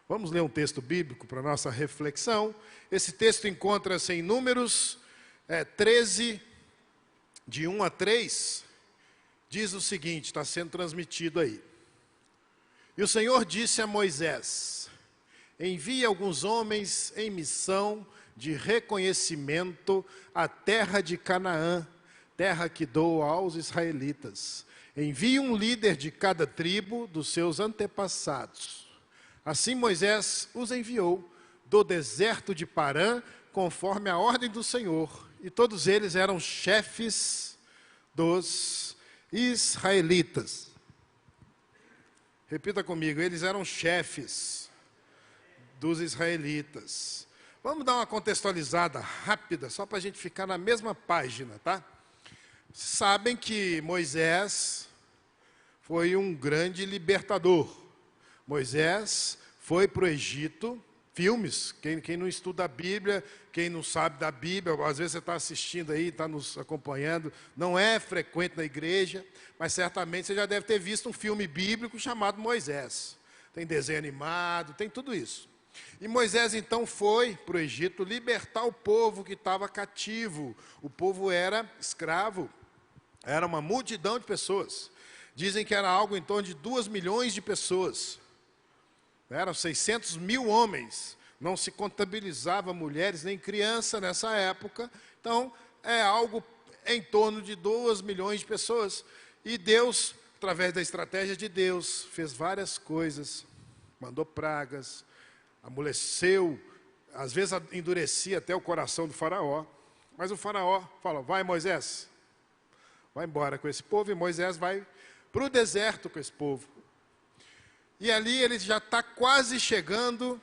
Vamos ler um texto bíblico para nossa reflexão. Esse texto encontra-se em Números 13, de 1 a 3, diz o seguinte, está sendo transmitido aí. E o Senhor disse a Moisés: envie alguns homens em missão de reconhecimento à terra de Canaã, terra que dou aos israelitas. Envie um líder de cada tribo dos seus antepassados. Assim Moisés os enviou do deserto de Parã, conforme a ordem do Senhor. E todos eles eram chefes dos israelitas. Repita comigo, eles eram chefes dos israelitas. Vamos dar uma contextualizada rápida, só para a gente ficar na mesma página, tá? Sabem que Moisés foi um grande libertador. Moisés foi para o Egito, filmes, quem não estuda a Bíblia, quem não sabe da Bíblia, às vezes você está assistindo aí, está nos acompanhando, não é frequente na igreja, mas certamente você já deve ter visto um filme bíblico chamado Moisés. Tem desenho animado, tem tudo isso. E Moisés então foi para o Egito libertar o povo que estava cativo. O povo era escravo, era uma multidão de pessoas. Dizem que era algo em torno de 2 milhões de pessoas. Eram 600 mil homens, não se contabilizava mulheres nem criança nessa época, então é algo em torno de 2 milhões de pessoas. E Deus, através da estratégia de Deus, fez várias coisas, mandou pragas, amoleceu, às vezes endurecia até o coração do faraó, mas o faraó falou: vai Moisés, vai embora com esse povo, e Moisés vai para o deserto com esse povo. E ali ele já está quase chegando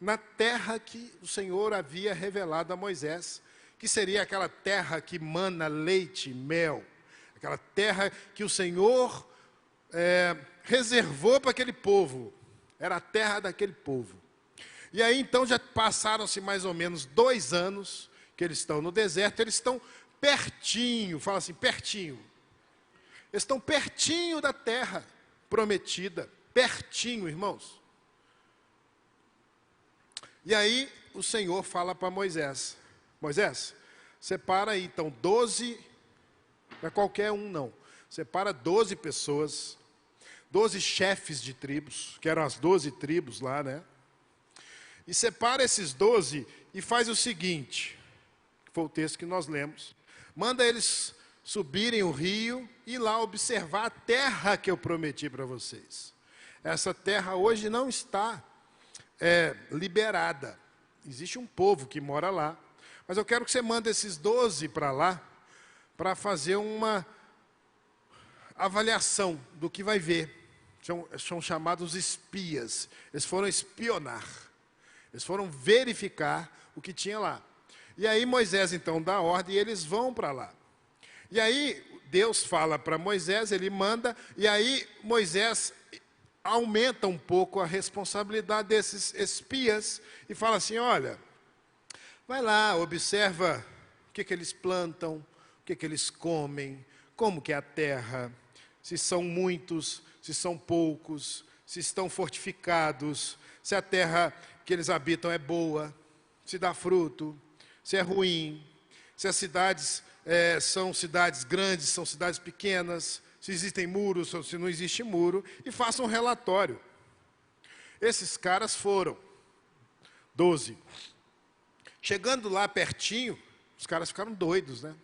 na terra que o Senhor havia revelado a Moisés, que seria aquela terra que mana leite e mel, aquela terra que o Senhor reservou para aquele povo, era a terra daquele povo. E aí então já passaram-se mais ou menos 2 anos que eles estão no deserto, eles estão pertinho, fala assim, pertinho. Eles estão pertinho da terra prometida. Pertinho, irmãos. E aí o Senhor fala para Moisés: Moisés, separa aí então 12, não é qualquer um não, separa 12 pessoas, 12 chefes de tribos, que eram as 12 tribos lá, né? E separa esses 12 e faz o seguinte, que foi o texto que nós lemos, manda eles subirem o rio e ir lá observar a terra que eu prometi para vocês. Essa terra hoje não está liberada. Existe um povo que mora lá. Mas eu quero que você mande esses 12 para lá, para fazer uma avaliação do que vai ver. São chamados espias. Eles foram espionar. Eles foram verificar o que tinha lá. E aí Moisés então dá ordem e eles vão para lá. E aí Deus fala para Moisés, ele manda, e aí Moisés aumenta um pouco a responsabilidade desses espias e fala assim: olha, vai lá, observa o que eles plantam, o que eles comem, como que é a terra, se são muitos, se são poucos, se estão fortificados, se a terra que eles habitam é boa, se dá fruto, se é ruim, se as cidades são cidades grandes, são cidades pequenas, se existem muros ou se não existe muro, e faça um relatório. Esses caras foram 12. Chegando lá pertinho, os caras ficaram doidos, né?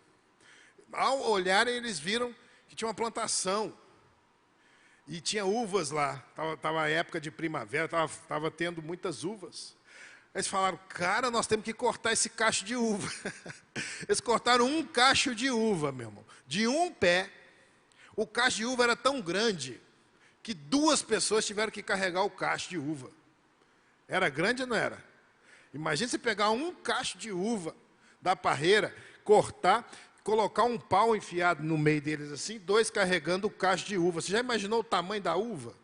Ao olharem, eles viram que tinha uma plantação. E tinha uvas lá. Estava a época de primavera, estava tendo muitas uvas. Eles falaram: cara, nós temos que cortar esse cacho de uva. Eles cortaram um cacho de uva, meu irmão, de um pé. O cacho de uva era tão grande que 2 pessoas tiveram que carregar o cacho de uva. Era grande ou não era? Imagina você pegar um cacho de uva da parreira, cortar, colocar um pau enfiado no meio deles assim, 2 carregando o cacho de uva. Você já imaginou o tamanho da uva?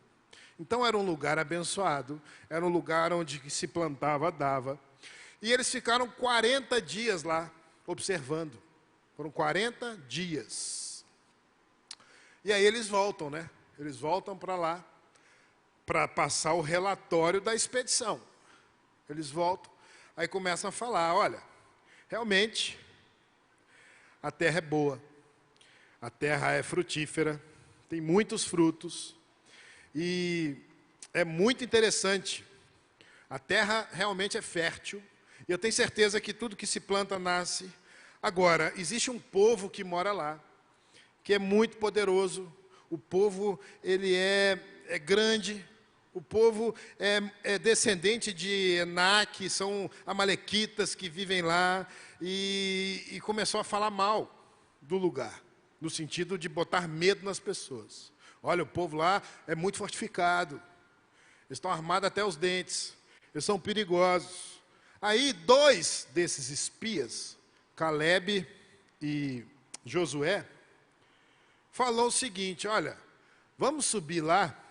Então era um lugar abençoado, era um lugar onde se plantava, dava. E eles ficaram 40 dias lá, observando. Foram 40 dias. E aí eles voltam, né? Eles voltam para lá. para passar o relatório da expedição. Eles voltam, aí começam a falar, olha, realmente, a terra é boa, a terra é frutífera, tem muitos frutos, e é muito interessante, a terra realmente é fértil, e eu tenho certeza que tudo que se planta nasce. Agora, existe um povo que mora lá, que é muito poderoso, o povo ele é grande, o povo é descendente de Enaque, são amalequitas que vivem lá, e começou a falar mal do lugar, no sentido de botar medo nas pessoas. Olha, o povo lá é muito fortificado, eles estão armados até os dentes, eles são perigosos. Aí 2 desses espias, Calebe e Josué, falou o seguinte, olha, vamos subir lá,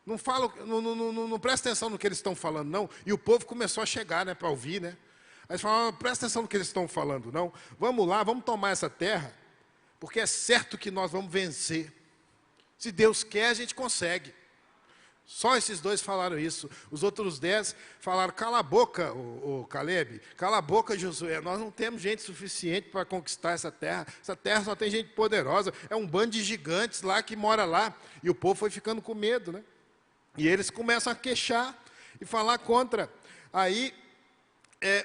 não presta atenção no que eles estão falando, não. E o povo começou a chegar, né, para ouvir, né. Aí eles falaram, presta atenção no que eles estão falando, não. Vamos lá, vamos tomar essa terra, porque é certo que nós vamos vencer. Se Deus quer, a gente consegue. Só esses 2 falaram isso. Os outros 10 falaram, cala a boca, ô Calebe, cala a boca, Josué, nós não temos gente suficiente para conquistar essa terra só tem gente poderosa, é um bando de gigantes lá que mora lá. E o povo foi ficando com medo, né? E eles começam a queixar e falar contra. Aí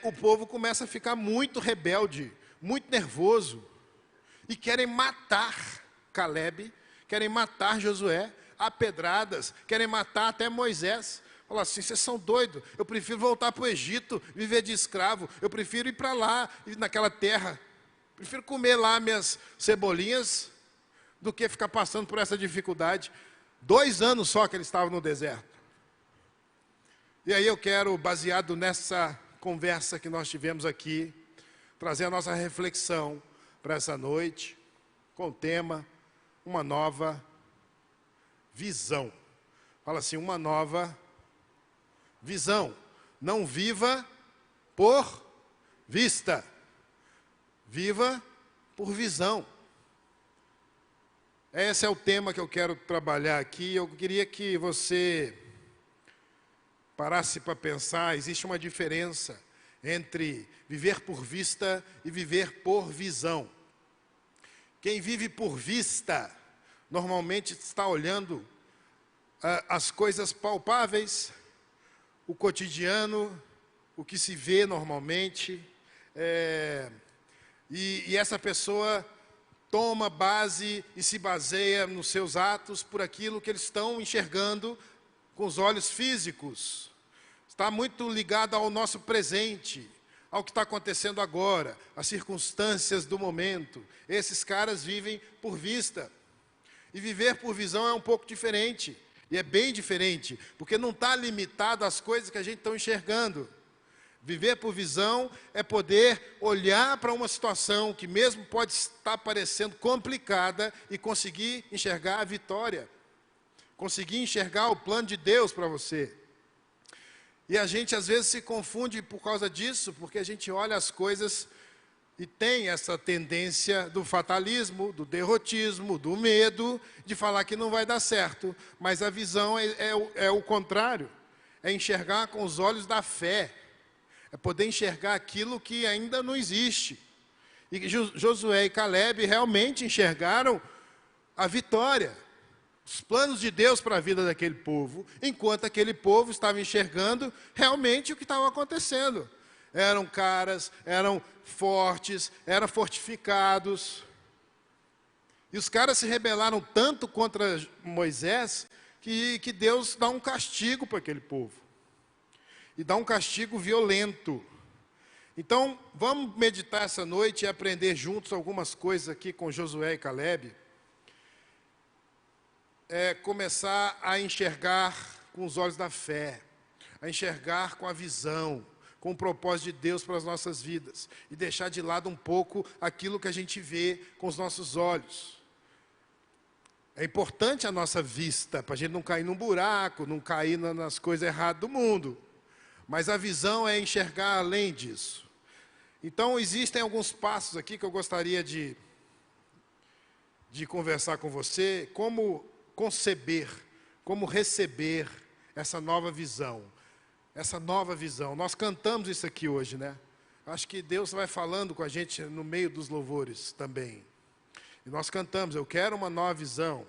o povo começa a ficar muito rebelde, muito nervoso, e querem matar Calebe, querem matar Josué, a pedradas, querem matar até Moisés. Fala assim, vocês são doidos, eu prefiro voltar para o Egito, viver de escravo, eu prefiro ir para lá, ir naquela terra, prefiro comer lá minhas cebolinhas, do que ficar passando por essa dificuldade. 2 anos só que eles estavam no deserto. E aí eu quero, baseado nessa conversa que nós tivemos aqui, trazer a nossa reflexão para essa noite, com o tema, uma nova visão. Fala assim, uma nova visão. Não viva por vista. Viva por visão. Esse é o tema que eu quero trabalhar aqui. Eu queria que você parasse para pensar. Existe uma diferença entre viver por vista e viver por visão. Quem vive por vista normalmente está olhando as coisas palpáveis, o cotidiano, o que se vê normalmente, e essa pessoa toma base e se baseia nos seus atos por aquilo que eles estão enxergando com os olhos físicos. Está muito ligado ao nosso presente, ao que está acontecendo agora, às circunstâncias do momento. Esses caras vivem por vista. E viver por visão é um pouco diferente, e é bem diferente, porque não está limitado às coisas que a gente está enxergando. Viver por visão é poder olhar para uma situação que mesmo pode estar parecendo complicada e conseguir enxergar a vitória, conseguir enxergar o plano de Deus para você. E a gente às vezes se confunde por causa disso, porque a gente olha as coisas e tem essa tendência do fatalismo, do derrotismo, do medo, de falar que não vai dar certo. Mas a visão é o contrário, é enxergar com os olhos da fé, é poder enxergar aquilo que ainda não existe. E Josué e Calebe realmente enxergaram a vitória, os planos de Deus para a vida daquele povo, enquanto aquele povo estava enxergando realmente o que estava acontecendo. Eram caras, eram fortes, eram fortificados. E os caras se rebelaram tanto contra Moisés, que Deus dá um castigo para aquele povo. E dá um castigo violento. Então, vamos meditar essa noite e aprender juntos algumas coisas aqui com Josué e Calebe. Começar a enxergar com os olhos da fé, a enxergar com a visão, com o propósito de Deus para as nossas vidas, e deixar de lado um pouco aquilo que a gente vê com os nossos olhos. É importante a nossa vista, para a gente não cair num buraco, não cair nas coisas erradas do mundo, mas a visão é enxergar além disso. Então, existem alguns passos aqui que eu gostaria de conversar com você, como conceber como receber essa nova visão. Essa nova visão. Nós cantamos isso aqui hoje, né? Acho que Deus vai falando com a gente no meio dos louvores também. E nós cantamos, eu quero uma nova visão.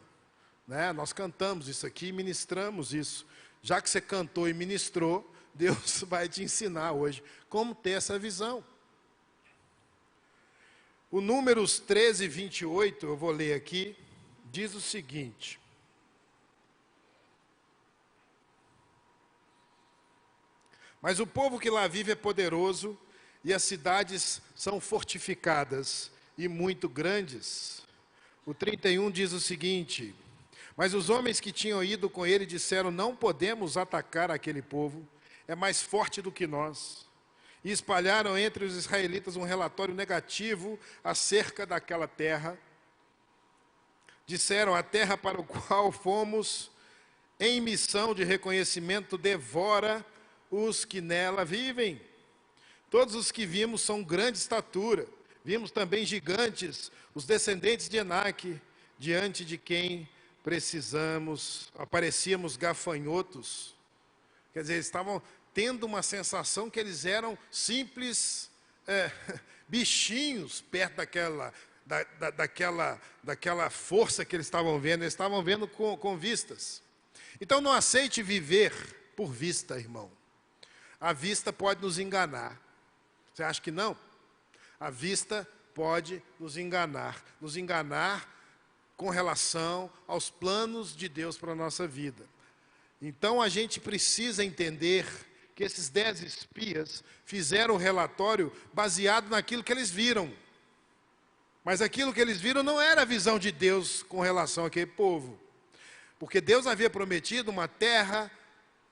Né? Nós cantamos isso aqui e ministramos isso. Já que você cantou e ministrou, Deus vai te ensinar hoje como ter essa visão. O Números 13, 28, eu vou ler aqui, diz o seguinte. Mas o povo que lá vive é poderoso, e as cidades são fortificadas e muito grandes. O 31 diz o seguinte: mas os homens que tinham ido com ele disseram, não podemos atacar aquele povo, é mais forte do que nós. E espalharam entre os israelitas um relatório negativo acerca daquela terra. Disseram, a terra para o qual fomos em missão de reconhecimento devora os que nela vivem. Todos os que vimos são grande estatura. Vimos também gigantes, os descendentes de Enaque, diante de quem parecíamos gafanhotos. Quer dizer, eles estavam tendo uma sensação que eles eram simples bichinhos perto daquela força que eles estavam vendo com vistas. Então não aceite viver por vista, irmão. A vista pode nos enganar. Você acha que não? A vista pode nos enganar com relação aos planos de Deus para a nossa vida. Então a gente precisa entender que esses 10 espias fizeram o relatório baseado naquilo que eles viram. Mas aquilo que eles viram não era a visão de Deus com relação àquele povo. Porque Deus havia prometido uma terra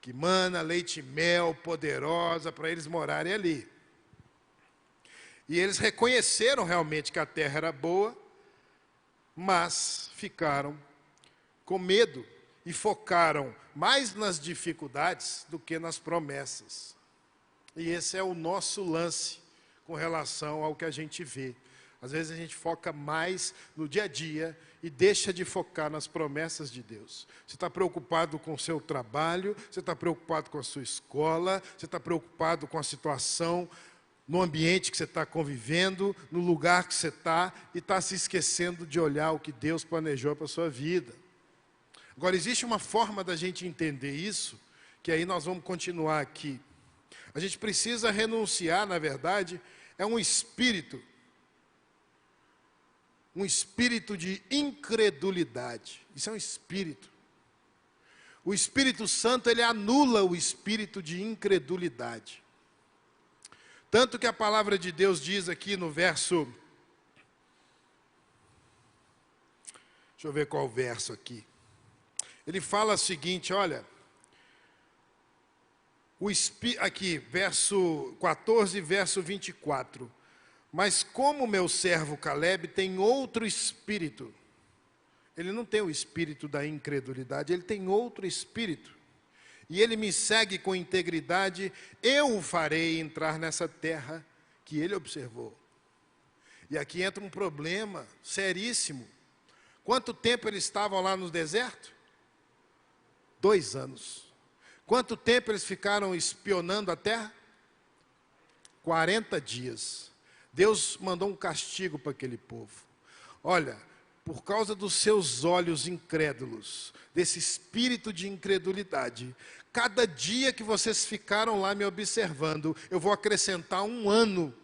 que mana leite e mel, poderosa, para eles morarem ali. E eles reconheceram realmente que a terra era boa, mas ficaram com medo e focaram mais nas dificuldades do que nas promessas. E esse é o nosso lance com relação ao que a gente vê. Às vezes a gente foca mais no dia a dia e deixa de focar nas promessas de Deus. Você está preocupado com o seu trabalho, você está preocupado com a sua escola, você está preocupado com a situação no ambiente que você está convivendo, no lugar que você está, e está se esquecendo de olhar o que Deus planejou para a sua vida. Agora, existe uma forma da gente entender isso, que aí nós vamos continuar aqui. A gente precisa renunciar, na verdade, é um espírito de incredulidade. Isso é um espírito. O Espírito Santo, ele anula o espírito de incredulidade. Tanto que a palavra de Deus diz aqui no verso... Deixa eu ver qual verso aqui. Ele fala o seguinte, olha... Aqui, verso 14, verso 24. Mas como meu servo Caleb tem outro espírito, ele não tem o espírito da incredulidade, ele tem outro espírito, e ele me segue com integridade, eu o farei entrar nessa terra que ele observou. E aqui entra um problema seríssimo. Quanto tempo eles estavam lá no deserto? 2 anos. Quanto tempo eles ficaram espionando a terra? 40 dias. Deus mandou um castigo para aquele povo. Olha, por causa dos seus olhos incrédulos, desse espírito de incredulidade, cada dia que vocês ficaram lá me observando, eu vou acrescentar 1 ano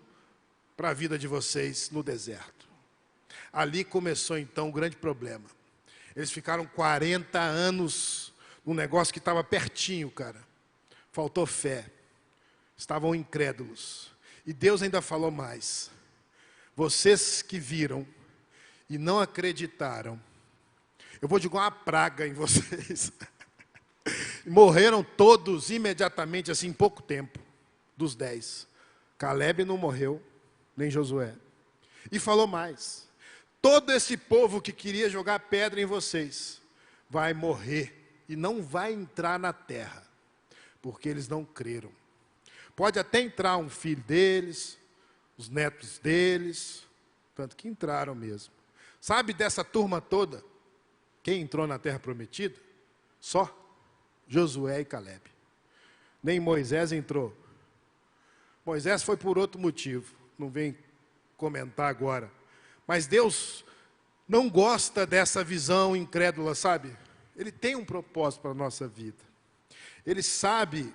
para a vida de vocês no deserto. Ali começou então o grande problema. Eles ficaram 40 anos num negócio que estava pertinho, cara. Faltou fé. Estavam incrédulos. E Deus ainda falou mais. Vocês que viram e não acreditaram, eu vou jogar uma praga em vocês. Morreram todos imediatamente, assim, em pouco tempo, dos 10. Caleb não morreu, nem Josué. E falou mais. Todo esse povo que queria jogar pedra em vocês, vai morrer e não vai entrar na terra, porque eles não creram. Pode até entrar um filho deles, os netos deles, tanto que entraram mesmo. Sabe dessa turma toda, quem entrou na terra prometida? Só Josué e Calebe. Nem Moisés entrou. Moisés foi por outro motivo, não vem comentar agora. Mas Deus não gosta dessa visão incrédula, sabe? Ele tem um propósito para a nossa vida. Ele sabe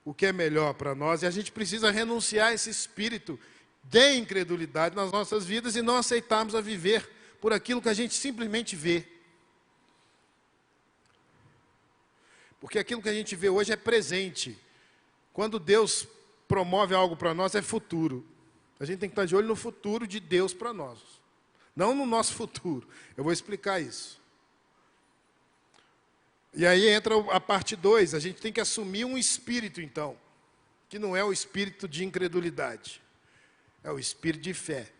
o que é melhor para nós e a gente precisa renunciar a esse espírito de incredulidade nas nossas vidas e não aceitarmos a viver por aquilo que a gente simplesmente vê. Porque aquilo que a gente vê hoje é presente. Quando Deus promove algo para nós, é futuro. A gente tem que estar de olho no futuro de Deus para nós. Não no nosso futuro. Eu vou explicar isso. E aí entra a parte 2. A gente tem que assumir um espírito, então. Que não é o espírito de incredulidade. É o espírito de fé.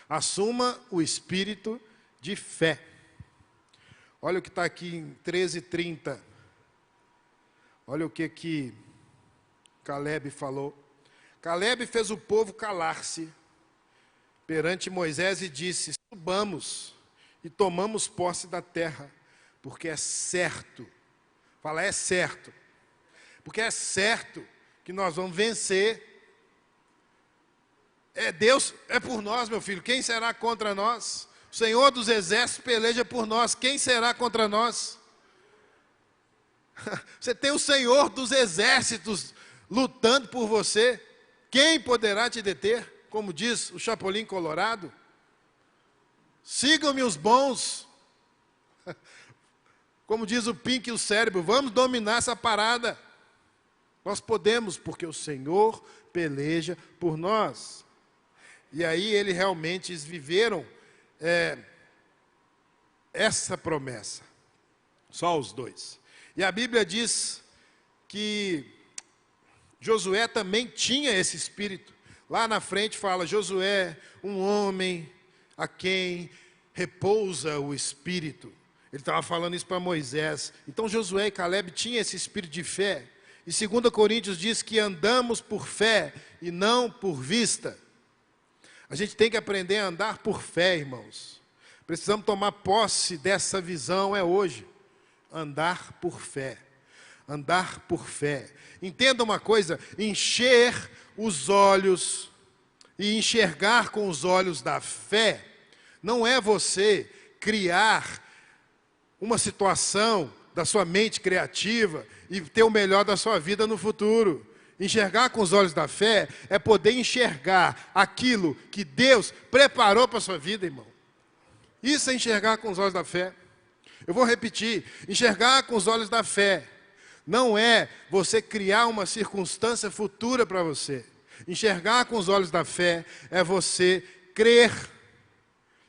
Assuma o espírito de fé. Olha o que está aqui em 13:30. Olha o que Calebe falou. Calebe fez o povo calar-se perante Moisés e disse: subamos e tomamos posse da terra, porque é certo. Fala, é certo. Porque é certo que nós vamos vencer. Deus é por nós, meu filho. Quem será contra nós? O Senhor dos exércitos peleja por nós. Quem será contra nós? Você tem o Senhor dos exércitos lutando por você. Quem poderá te deter? Como diz o Chapolin Colorado. Sigam-me os bons. Como diz o Pink e o Cérebro, vamos dominar essa parada. Nós podemos, porque o Senhor peleja por nós. E aí eles realmente viveram essa promessa. Só os dois. E a Bíblia diz que Josué também tinha esse espírito. Lá na frente fala, Josué, um homem a quem repousa o espírito. Ele estava falando isso para Moisés. Então Josué e Calebe tinham esse espírito de fé. E 2 Coríntios diz que andamos por fé e não por vista. A gente tem que aprender a andar por fé, irmãos. Precisamos tomar posse dessa visão, hoje. Andar por fé. Andar por fé. Entenda uma coisa, encher os olhos e enxergar com os olhos da fé, não é você criar uma situação da sua mente criativa e ter o melhor da sua vida no futuro. Enxergar com os olhos da fé é poder enxergar aquilo que Deus preparou para a sua vida, irmão. Isso é enxergar com os olhos da fé. Eu vou repetir, enxergar com os olhos da fé não é você criar uma circunstância futura para você. Enxergar com os olhos da fé é você crer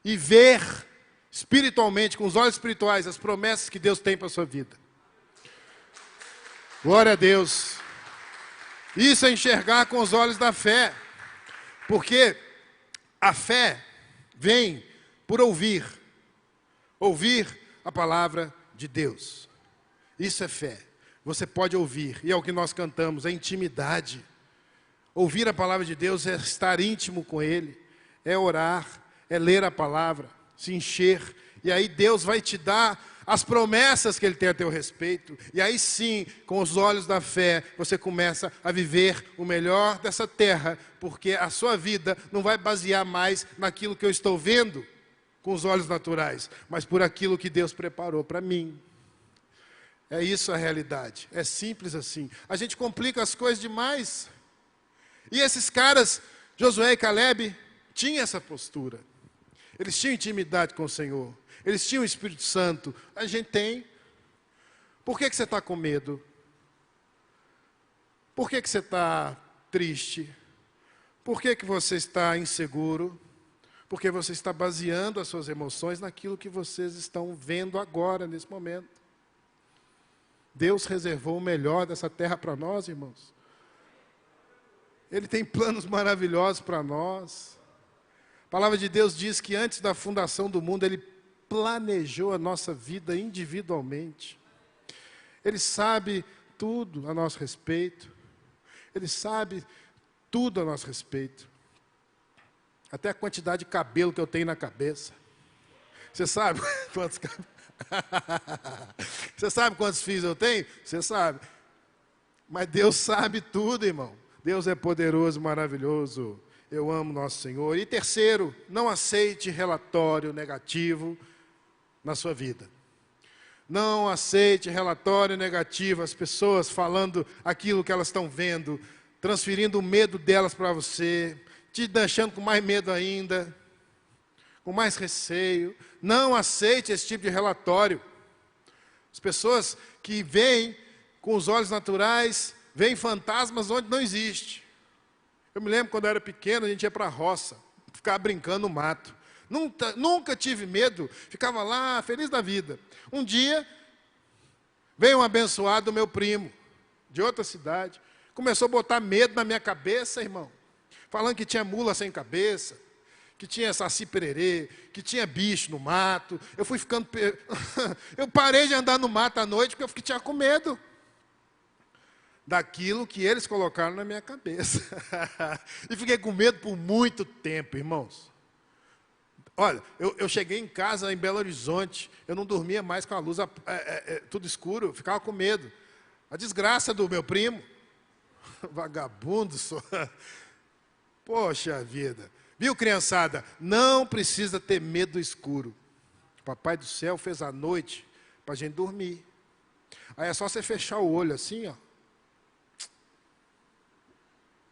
e ver espiritualmente, com os olhos espirituais, as promessas que Deus tem para a sua vida. Glória a Deus. Isso é enxergar com os olhos da fé. Porque a fé vem por ouvir. Ouvir a palavra de Deus. Isso é fé. Você pode ouvir, e é o que nós cantamos, é intimidade. Ouvir a palavra de Deus é estar íntimo com Ele, é orar, é ler a palavra, se encher, e aí Deus vai te dar as promessas que Ele tem a teu respeito, e aí sim, com os olhos da fé, você começa a viver o melhor dessa terra, porque a sua vida não vai basear mais naquilo que eu estou vendo com os olhos naturais, mas por aquilo que Deus preparou para mim. É isso a realidade, é simples assim. A gente complica as coisas demais. E esses caras, Josué e Calebe, tinham essa postura. Eles tinham intimidade com o Senhor. Eles tinham o Espírito Santo. A gente tem. Por que você está com medo? Por que você está triste? Por que você está inseguro? Porque você está baseando as suas emoções naquilo que vocês estão vendo agora, nesse momento. Deus reservou o melhor dessa terra para nós, irmãos. Ele tem planos maravilhosos para nós. A palavra de Deus diz que antes da fundação do mundo, Ele planejou a nossa vida individualmente. Ele sabe tudo a nosso respeito. Ele sabe tudo a nosso respeito. Até a quantidade de cabelo que eu tenho na cabeça. Você sabe quantos cabelos? Você sabe quantos filhos eu tenho? Você sabe. Mas Deus sabe tudo, irmão. Deus é poderoso, maravilhoso. Eu amo nosso Senhor. E terceiro, não aceite relatório negativo na sua vida. Não aceite relatório negativo, as pessoas falando aquilo que elas estão vendo, transferindo o medo delas para você, te deixando com mais medo ainda, com mais receio. Não aceite esse tipo de relatório. As pessoas que veem com os olhos naturais, veem fantasmas onde não existe. Eu me lembro quando eu era pequeno, a gente ia para a roça, ficava brincando no mato. Nunca tive medo, ficava lá, feliz da vida. Um dia, veio um abençoado, meu primo, de outra cidade, começou a botar medo na minha cabeça, irmão. Falando que tinha mula sem cabeça, que tinha saci-pererê, que tinha bicho no mato. Eu fui ficando... Eu parei de andar no mato à noite porque eu tinha com medo daquilo que eles colocaram na minha cabeça. E fiquei com medo por muito tempo, irmãos. Olha, eu cheguei em casa em Belo Horizonte, eu não dormia mais com a luz tudo escuro, eu ficava com medo. A desgraça do meu primo, vagabundo só. Poxa vida. Viu, criançada? Não precisa ter medo do escuro. O Papai do Céu fez a noite para a gente dormir. Aí é só você fechar o olho assim, ó.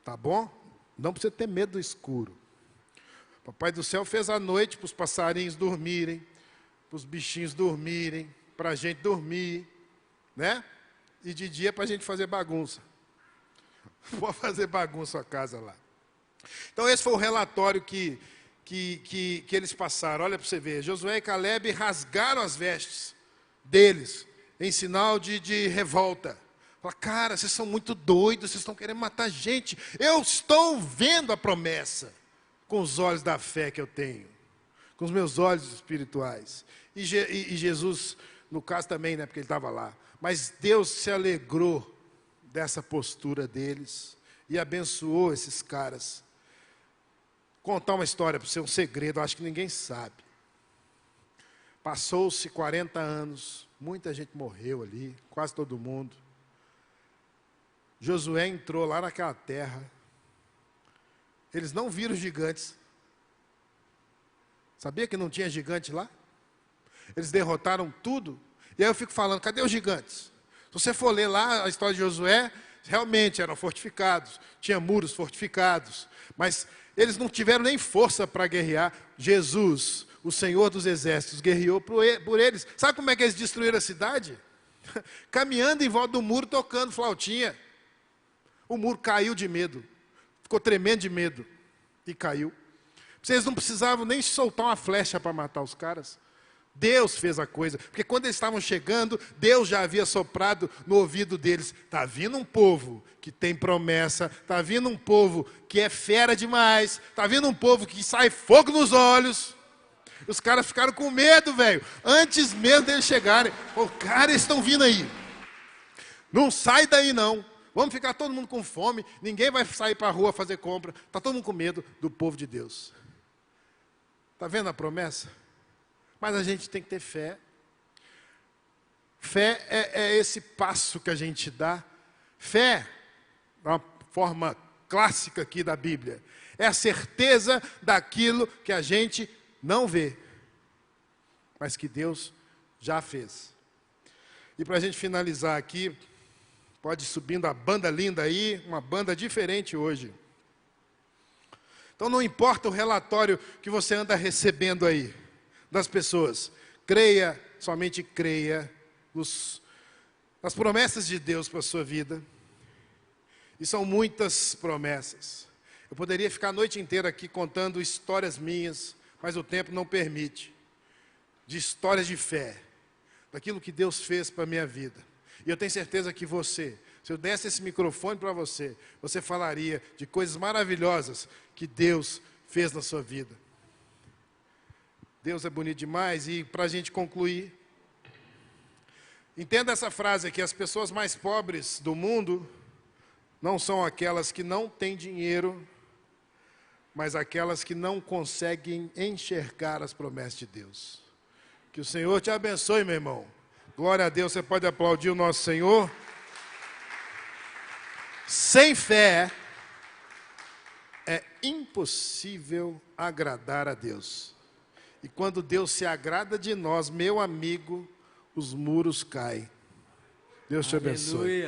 Tá bom? Não precisa ter medo do escuro. O Papai do Céu fez a noite para os passarinhos dormirem, para os bichinhos dormirem, para a gente dormir, né? E de dia para a gente fazer bagunça. Vou fazer bagunça a casa lá. Então esse foi o relatório que eles passaram. Olha para você ver, Josué e Caleb rasgaram as vestes deles, em sinal de revolta. Fala, cara, vocês são muito doidos, vocês estão querendo matar gente. Eu estou vendo a promessa com os olhos da fé que eu tenho, com os meus olhos espirituais. E Jesus, no caso também, né, porque ele estava lá. Mas Deus se alegrou dessa postura deles e abençoou esses caras. Contar uma história para você, um segredo, acho que ninguém sabe. Passou-se 40 anos, muita gente morreu ali, quase todo mundo. Josué entrou lá naquela terra. Eles não viram gigantes. Sabia que não tinha gigante lá? Eles derrotaram tudo. E aí eu fico falando, cadê os gigantes? Se você for ler lá a história de Josué, realmente eram fortificados, tinha muros fortificados, mas eles não tiveram nem força para guerrear. Jesus, o Senhor dos Exércitos, guerreou por eles. Sabe como é que eles destruíram a cidade? Caminhando em volta do muro, tocando flautinha. O muro caiu de medo, ficou tremendo de medo e caiu. Vocês não precisavam nem soltar uma flecha para matar os caras. Deus fez a coisa, porque quando eles estavam chegando, Deus já havia soprado no ouvido deles. Está vindo um povo que tem promessa, está vindo um povo que é fera demais, está vindo um povo que sai fogo nos olhos. Os caras ficaram com medo, velho, antes mesmo deles chegarem. O cara, eles estão vindo aí. Não sai daí não. Vamos ficar todo mundo com fome, ninguém vai sair para a rua fazer compra. Está todo mundo com medo do povo de Deus. Está vendo a promessa? Mas a gente tem que ter fé. Fé é esse passo que a gente dá. Fé, uma forma clássica aqui da Bíblia, é a certeza daquilo que a gente não vê, mas que Deus já fez. E para a gente finalizar aqui, pode ir subindo a banda linda aí, uma banda diferente hoje. Então não importa o relatório que você anda recebendo aí, das pessoas. Creia, somente creia nas promessas de Deus para a sua vida. E são muitas promessas. Eu poderia ficar a noite inteira aqui contando histórias minhas, mas o tempo não permite. De histórias de fé, daquilo que Deus fez para a minha vida. E eu tenho certeza que você, se eu desse esse microfone para você, você falaria de coisas maravilhosas que Deus fez na sua vida. Deus é bonito demais. E para a gente concluir, entenda essa frase aqui: as pessoas mais pobres do mundo não são aquelas que não têm dinheiro, mas aquelas que não conseguem enxergar as promessas de Deus. Que o Senhor te abençoe, meu irmão. Glória a Deus, você pode aplaudir o nosso Senhor. Sem fé é impossível agradar a Deus. E quando Deus se agrada de nós, meu amigo, os muros caem. Deus te abençoe.